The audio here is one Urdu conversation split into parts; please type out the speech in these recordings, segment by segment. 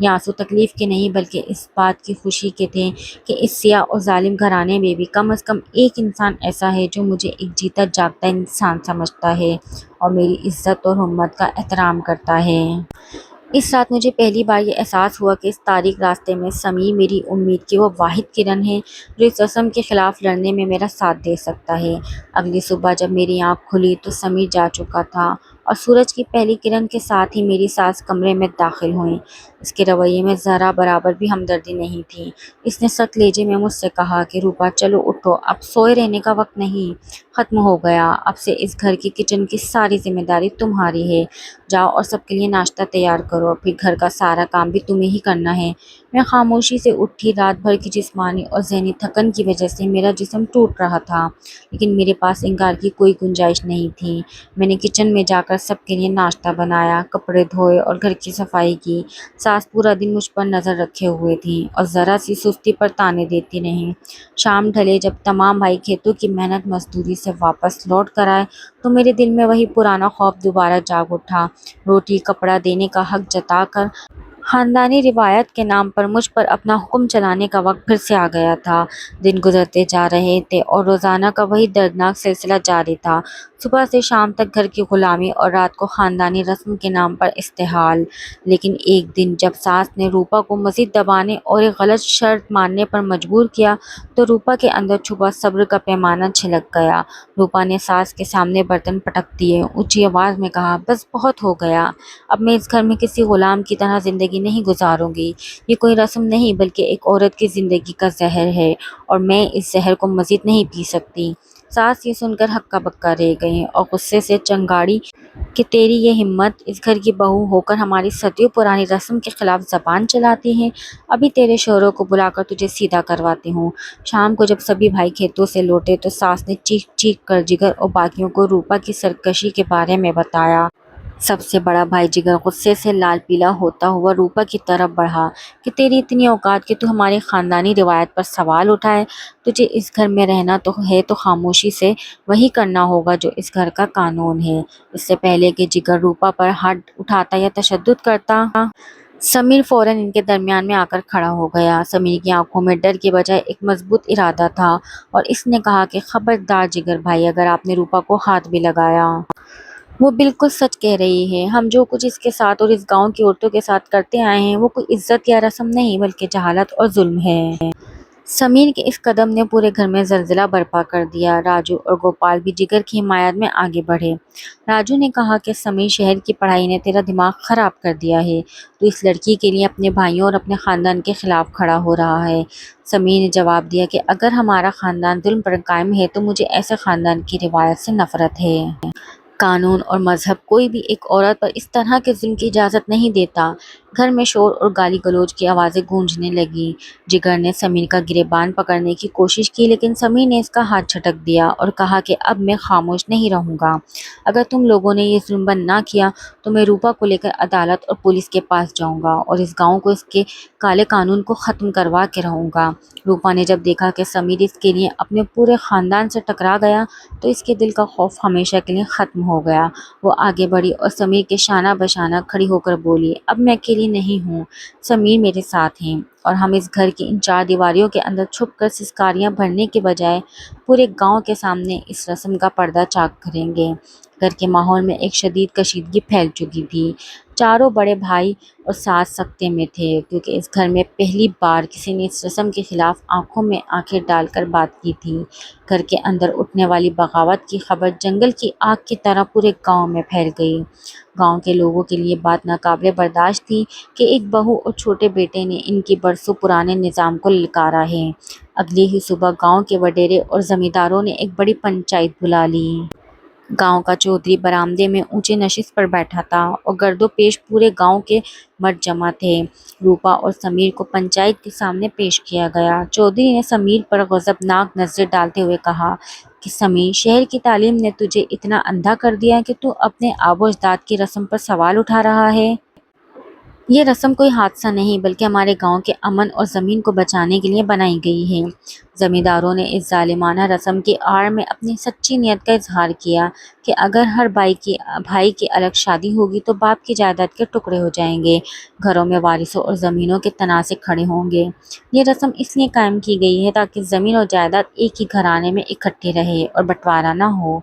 یہ آنسو تکلیف کے نہیں بلکہ اس بات کی خوشی کے تھے کہ اس سیاہ اور ظالم گھرانے میں بھی کم از کم ایک انسان ایسا ہے جو مجھے ایک جیتا جاگتا انسان سمجھتا ہے اور میری عزت اور حرمت کا احترام کرتا ہے۔ اس رات مجھے پہلی بار یہ احساس ہوا کہ اس تاریک راستے میں سمیع میری امید کی وہ واحد کرن ہے جو اس رسم کے خلاف لڑنے میں میرا ساتھ دے سکتا ہے۔ اگلی صبح جب میری آنکھ کھلی تو سمیع جا چکا تھا اور سورج کی پہلی کرن کے ساتھ ہی میری ساس کمرے میں داخل ہوئیں۔ اس کے رویے میں ذرا برابر بھی ہمدردی نہیں تھی۔ اس نے سخت لہجے میں مجھ سے کہا کہ روپا چلو اٹھو، اب سوئے رہنے کا وقت نہیں، ختم ہو گیا، اب سے اس گھر کی کچن کی ساری ذمہ داری تمہاری ہے، جاؤ اور سب کے لیے ناشتہ تیار کرو، پھر گھر کا سارا کام بھی تمہیں ہی کرنا ہے۔ میں خاموشی سے اٹھی۔ رات بھر کی جسمانی اور ذہنی تھکن کی وجہ سے میرا جسم ٹوٹ رہا تھا، لیکن میرے پاس انکار کی کوئی گنجائش نہیں تھی۔ میں نے کچن میں جا کر سب کے لیے ناشتہ بنایا، کپڑے دھوئے اور گھر کی صفائی کی۔ ساس پورا دن مجھ پر نظر رکھے ہوئے تھیں اور ذرا سی سستی پر طعنے دیتی رہیں۔ شام ڈھلے جب تمام بھائی کھیتوں کی محنت مزدوری سے واپس لوٹ کر آئے تو میرے دل میں وہی پرانا خوف دوبارہ جاگ اٹھا۔ روٹی کپڑا دینے کا حق جتا کر خاندانی روایت کے نام پر مجھ پر اپنا حکم چلانے کا وقت پھر سے آ گیا تھا۔ دن گزرتے جا رہے تھے اور روزانہ کا وہی دردناک سلسلہ جاری تھا، صبح سے شام تک گھر کی غلامی اور رات کو خاندانی رسم کے نام پر استحال۔ لیکن ایک دن جب ساس نے روپا کو مزید دبانے اور ایک غلط شرط ماننے پر مجبور کیا تو روپا کے اندر چھپا صبر کا پیمانہ چھلک گیا۔ روپا نے ساس کے سامنے برتن پٹک دیے، اونچی آواز میں کہا، بس بہت ہو گیا، اب میں اس گھر میں کسی غلام کی طرح زندگی نہیں گزاروں گی۔ یہ کوئی رسم نہیں بلکہ ایک عورت کی زندگی کا زہر ہے اور میں اس زہر کو مزید نہیں پی سکتی۔ ساس یہ سن کر ہکا بکا رہ گئیں اور غصے سے چنگاڑی کہ تیری یہ ہمت، اس گھر کی بہو ہو کر ہماری صدیوں پرانی رسم کے خلاف زبان چلاتی ہے، ابھی تیرے شوہر کو بلا کر تجھے سیدھا کرواتی ہوں۔ شام کو جب سبھی بھائی کھیتوں سے لوٹے تو ساس نے چیخ چیخ کر جگر اور باقیوں کو روپا کی سرکشی کے بارے میں بتایا۔ سب سے بڑا بھائی جگر غصے سے لال پیلا ہوتا ہوا روپا کی طرف بڑھا کہ تیری اتنی اوقات کہ تو ہماری خاندانی روایت پر سوال اٹھائے، تجھے اس گھر میں رہنا تو ہے تو خاموشی سے وہی کرنا ہوگا جو اس گھر کا قانون ہے۔ اس سے پہلے کہ جگر روپا پر ہاتھ اٹھاتا یا تشدد کرتا، سمیر فوراً ان کے درمیان میں آ کر کھڑا ہو گیا۔ سمیر کی آنکھوں میں ڈر کے بجائے ایک مضبوط ارادہ تھا اور اس نے کہا کہ خبردار جگر بھائی، اگر آپ نے روپا کو ہاتھ بھی لگایا، وہ بالکل سچ کہہ رہی ہے، ہم جو کچھ اس کے ساتھ اور اس گاؤں کی عورتوں کے ساتھ کرتے آئے ہیں وہ کوئی عزت یا رسم نہیں بلکہ جہالت اور ظلم ہے۔ سمیر کے اس قدم نے پورے گھر میں زلزلہ برپا کر دیا۔ راجو اور گوپال بھی جگر کی حمایت میں آگے بڑھے۔ راجو نے کہا کہ سمیر، شہر کی پڑھائی نے تیرا دماغ خراب کر دیا ہے، تو اس لڑکی کے لیے اپنے بھائیوں اور اپنے خاندان کے خلاف کھڑا ہو رہا ہے۔ سمیر نے جواب دیا کہ اگر ہمارا خاندان ظلم پر قائم ہے تو مجھے ایسے خاندان کی روایت سے نفرت ہے۔ قانون اور مذہب کوئی بھی ایک عورت پر اس طرح کے ظلم کی اجازت نہیں دیتا۔ گھر میں شور اور گالی گلوچ کی آوازیں گونجنے لگیں۔ جگر نے سمیر کا گریبان پکڑنے کی کوشش کی لیکن سمیر نے اس کا ہاتھ جھٹک دیا اور کہا کہ اب میں خاموش نہیں رہوں گا، اگر تم لوگوں نے یہ ظلم بند نہ کیا تو میں روپا کو لے کر عدالت اور پولیس کے پاس جاؤں گا اور اس گاؤں کو اس کے کالے قانون کو ختم کروا کے رہوں گا۔ روپا نے جب دیکھا کہ سمیر اس کے لیے اپنے پورے خاندان سے ٹکرا گیا تو اس کے دل کا خوف ہمیشہ کے لیے ختم ہو گیا۔ وہ آگے بڑھی اور سمیر کے شانہ بشانہ کھڑی ہو کر بولی، اب میں اکیلی نہیں ہوں، سمیر میرے ساتھ ہیں اور ہم اس گھر کی ان چار دیواریوں کے اندر چھپ کر سسکاریاں بھرنے کے بجائے پورے گاؤں کے سامنے اس رسم کا پردہ چاک کریں گے۔ گھر کے ماحول میں ایک شدید کشیدگی پھیل چکی تھی۔ چاروں بڑے بھائی اور ساس سکتے میں تھے کیونکہ اس گھر میں پہلی بار کسی نے اس رسم کے خلاف آنکھوں میں آنکھیں ڈال کر بات کی تھی۔ گھر کے اندر اٹھنے والی بغاوت کی خبر جنگل کی آگ کی طرح پورے گاؤں میں پھیل گئی۔ گاؤں کے لوگوں کے لیے بات ناقابل برداشت تھی کہ ایک بہو اور چھوٹے بیٹے نے ان کی برسوں پرانے نظام کو للکارا ہے۔ اگلی ہی صبح گاؤں کے وڈیرے اور زمینداروں نے ایک بڑی پنچایت بلا لی۔ گاؤں کا چودھری برآمدے میں اونچی نشست پر بیٹھا تھا اور گرد و پیش پورے گاؤں کے مرد جمع تھے۔ روپا اور سمیر کو پنچایت کے سامنے پیش کیا گیا۔ چودھری نے سمیر پر غضبناک نظریں ڈالتے ہوئے کہا کہ سمیر، شہر کی تعلیم نے تجھے اتنا اندھا کر دیا کہ تو اپنے آباء و اجداد کی رسم پر سوال اٹھا رہا ہے۔ یہ رسم کوئی حادثہ نہیں بلکہ ہمارے گاؤں کے امن اور زمین کو بچانے کے لیے بنائی گئی ہے۔ زمینداروں نے اس ظالمانہ رسم کی آڑ میں اپنی سچی نیت کا اظہار کیا کہ اگر ہر بھائی کی الگ شادی ہوگی تو باپ کی جائیداد کے ٹکڑے ہو جائیں گے، گھروں میں وارثوں اور زمینوں کے تنازع کھڑے ہوں گے۔ یہ رسم اس لیے قائم کی گئی ہے تاکہ زمین اور جائیداد ایک ہی گھرانے میں اکٹھی رہے اور بنٹوارا نہ ہو۔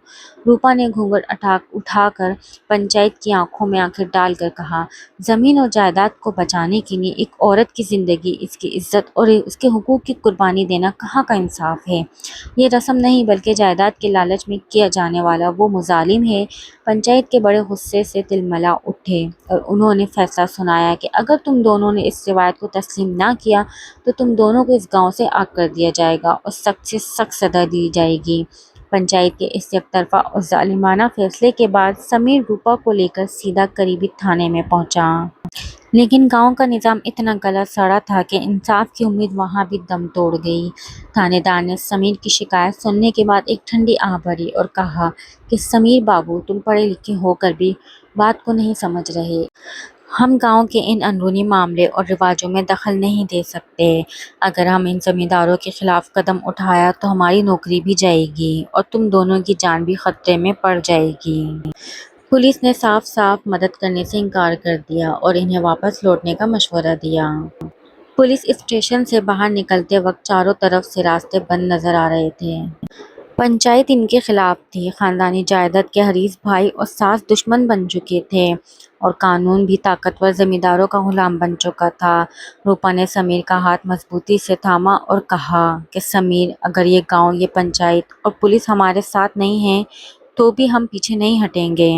روپا نے گھونگھٹ اٹھا کر پنچایت کی آنکھوں میں آنکھیں ڈال کر کہا، زمین اور جائیداد کو بچانے کے لیے ایک عورت کی زندگی، اس کی عزت اور اس کے حقوق کی قربانی دینا کہاں کا انصاف ہے؟ یہ رسم نہیں بلکہ جائیداد کے لالچ میں کیا جانے والا وہ مظالم ہے۔ پنچایت کے بڑے غصے سے تلملا اٹھے اور انہوں نے فیصلہ سنایا کہ اگر تم دونوں نے اس روایت کو تسلیم نہ کیا تو تم دونوں کو اس گاؤں سے آگ کر دیا جائے گا اور سخت سے سخت سزا دی جائے گی۔ پنچایت کے اس یک طرفہ اور ظالمانہ فیصلے کے بعد سمیر روپا کو لے کر سیدھا قریبی تھانے میں پہنچا۔ لیکن گاؤں کا نظام اتنا گلا سڑا تھا کہ انصاف کی امید وہاں بھی دم توڑ گئی۔ تھانے دار نے سمیر کی شکایت سننے کے بعد ایک ٹھنڈی آہ بھری اور کہا کہ سمیر بابو، تم پڑھے لکھے ہو کر بھی بات کو نہیں سمجھ رہے۔ ہم گاؤں کے ان اندرونی معاملے اور رواجوں میں دخل نہیں دے سکتے۔ اگر ہم ان زمینداروں کے خلاف قدم اٹھایا تو ہماری نوکری بھی جائے گی اور تم دونوں کی جان بھی خطرے میں پڑ جائے گی۔ پولیس نے صاف صاف مدد کرنے سے انکار کر دیا اور انہیں واپس لوٹنے کا مشورہ دیا۔ پولیس اسٹیشن سے باہر نکلتے وقت چاروں طرف سے راستے بند نظر آ رہے تھے۔ پنچایت ان کے خلاف تھی، خاندانی جائیداد کے حریص بھائی اور ساس دشمن بن چکے تھے اور قانون بھی طاقتور زمینداروں کا غلام بن چکا تھا۔ روپا نے سمیر کا ہاتھ مضبوطی سے تھاما اور کہا کہ سمیر، اگر یہ گاؤں، یہ پنچایت اور پولیس ہمارے ساتھ نہیں ہیں تو بھی ہم پیچھے نہیں ہٹیں گے۔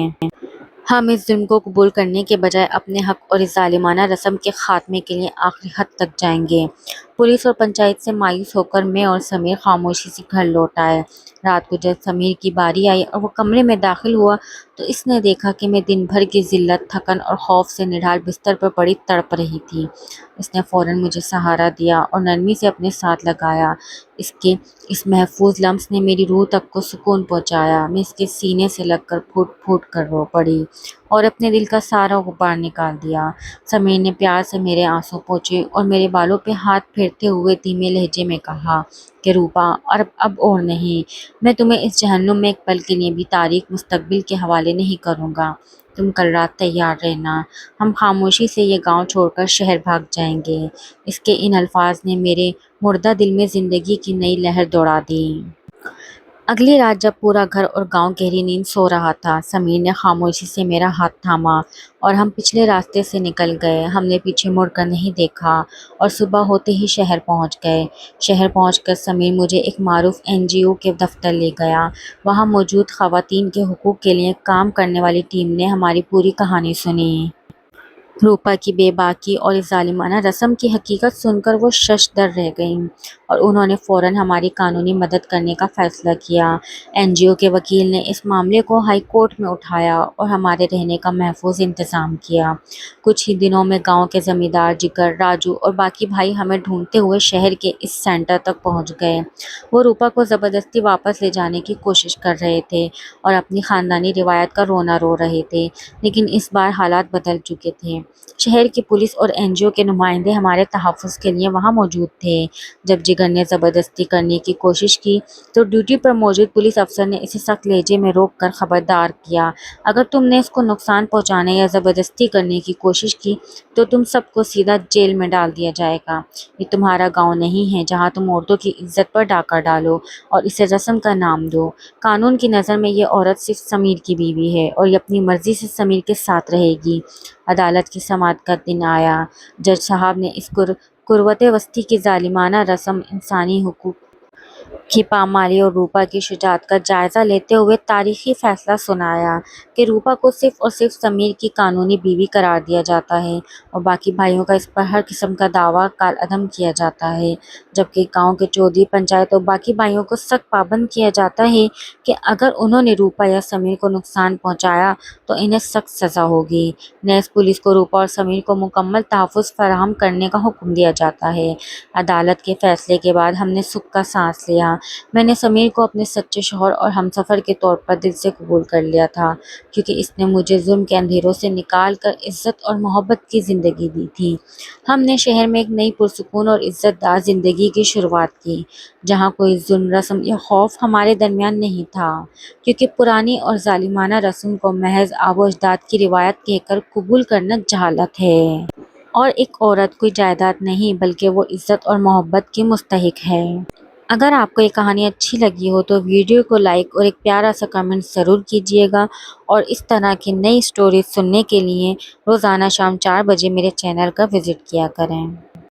ہم اس ظلم کو قبول کرنے کے بجائے اپنے حق اور اس ظالمانہ رسم کے خاتمے کے لیے آخری حد تک جائیں گے۔ پولیس اور پنچایت سے مایوس ہو کر میں اور سمیر خاموشی سے گھر لوٹ آئے۔ رات کو جب سمیر کی باری آئی اور وہ کمرے میں داخل ہوا تو اس نے دیکھا کہ میں دن بھر کی ذلت، تھکن اور خوف سے نڈھال بستر پر پڑی تڑپ رہی تھی۔ اس نے فوراً مجھے سہارا دیا اور نرمی سے اپنے ساتھ لگایا۔ اس کے اس محفوظ لمس نے میری روح تک کو سکون پہنچایا۔ میں اس کے سینے سے لگ کر پھوٹ پھوٹ کر رو پڑی اور اپنے دل کا سارا غبار نکال دیا۔ سمیر نے پیار سے میرے آنسو پوچھے اور میرے بالوں پہ ہاتھ پھیرتے ہوئے دھیمے لہجے میں کہا کہ روپا، اب اور نہیں، میں تمہیں اس جہنم میں ایک پل کے لیے بھی تاریک مستقبل کے حوالے نہیں کروں گا۔ تم کل رات تیار رہنا، ہم خاموشی سے یہ گاؤں چھوڑ کر شہر بھاگ جائیں گے۔ اس کے ان الفاظ نے میرے مردہ دل میں زندگی کی نئی لہر دوڑا دی۔ اگلی رات جب پورا گھر اور گاؤں گہری نیند سو رہا تھا، سمیر نے خاموشی سے میرا ہاتھ تھاما اور ہم پچھلے راستے سے نکل گئے۔ ہم نے پیچھے مڑ کر نہیں دیکھا اور صبح ہوتے ہی شہر پہنچ گئے۔ شہر پہنچ کر سمیر مجھے ایک معروف NGO کے دفتر لے گیا۔ وہاں موجود خواتین کے حقوق کے لیے کام کرنے والی ٹیم نے ہماری پوری کہانی سنی۔ روپا کی بے باکی اور اس ظالمانہ رسم کی حقیقت سن کر وہ ششدر رہ گئیں اور انہوں نے فوراً ہماری قانونی مدد کرنے کا فیصلہ کیا۔ NGO کے وکیل نے اس معاملے کو ہائی کورٹ میں اٹھایا اور ہمارے رہنے کا محفوظ انتظام کیا۔ کچھ ہی دنوں میں گاؤں کے زمیندار جگر، راجو اور باقی بھائی ہمیں ڈھونڈتے ہوئے شہر کے اس سینٹر تک پہنچ گئے۔ وہ روپا کو زبردستی واپس لے جانے کی کوشش کر رہے تھے اور اپنی خاندانی روایت کا رونا رو رہے تھے، لیکن اس بار حالات بدل چکے تھے۔ شہر کی پولیس اور NGO کے نمائندے ہمارے تحفظ کے لیے وہاں موجود تھے۔ جب جگر نے زبردستی کرنے کی کوشش کی تو ڈیوٹی پر موجود پولیس افسر نے اسے سخت لہجے میں روک کر خبردار کیا، اگر تم نے اس کو نقصان پہنچانے یا زبردستی کرنے کی کوشش کی تو تم سب کو سیدھا جیل میں ڈال دیا جائے گا۔ یہ تمہارا گاؤں نہیں ہے جہاں تم عورتوں کی عزت پر ڈاکہ ڈالو اور اسے رسم کا نام دو۔ قانون کی نظر میں یہ عورت صرف سمیر کی بیوی ہے اور یہ اپنی مرضی سے سمیر کے ساتھ رہے گی۔ عدالت کی سماعت کا دن آیا۔ جج صاحب نے اس قروت وسطی کی ظالمانہ رسم، انسانی حقوق کی پامالی اور روپا کی شجاعت کا جائزہ لیتے ہوئے تاریخی فیصلہ سنایا کہ روپا کو صرف اور صرف سمیر کی قانونی بیوی قرار دیا جاتا ہے اور باقی بھائیوں کا اس پر ہر قسم کا دعویٰ کالعدم کیا جاتا ہے، جبکہ گاؤں کے چودھری، پنچایت اور باقی بھائیوں کو سخت پابند کیا جاتا ہے کہ اگر انہوں نے روپا یا سمیر کو نقصان پہنچایا تو انہیں سخت سزا ہوگی۔ نیز پولیس کو روپا اور سمیر کو مکمل تحفظ فراہم کرنے کا حکم دیا جاتا ہے۔ عدالت کے فیصلے کے بعد ہم نے سکھ کا سانس لیا لیا۔ میں نے سمیر کو اپنے سچے شوہر اور ہمسفر کے طور پر دل سے قبول کر لیا تھا، کیونکہ اس نے مجھے ظلم کے اندھیروں سے نکال کر عزت اور محبت کی زندگی دی تھی۔ ہم نے شہر میں ایک نئی پرسکون اور عزت دار زندگی کی شروعات کی، جہاں کوئی ظلم، رسم یا خوف ہمارے درمیان نہیں تھا، کیونکہ پرانی اور ظالمانہ رسم کو محض آباء و اجداد کی روایت کہہ کر قبول کرنا جہالت ہے۔ اور ایک عورت کوئی جائیداد نہیں بلکہ وہ عزت اور محبت کی مستحق ہے۔ اگر آپ کو یہ کہانی اچھی لگی ہو تو ویڈیو کو لائک اور ایک پیارا سا کمنٹ ضرور کیجیے گا، اور اس طرح کی نئی سٹوریز سننے کے لیے روزانہ شام 4 بجے میرے چینل کا وزٹ کیا کریں۔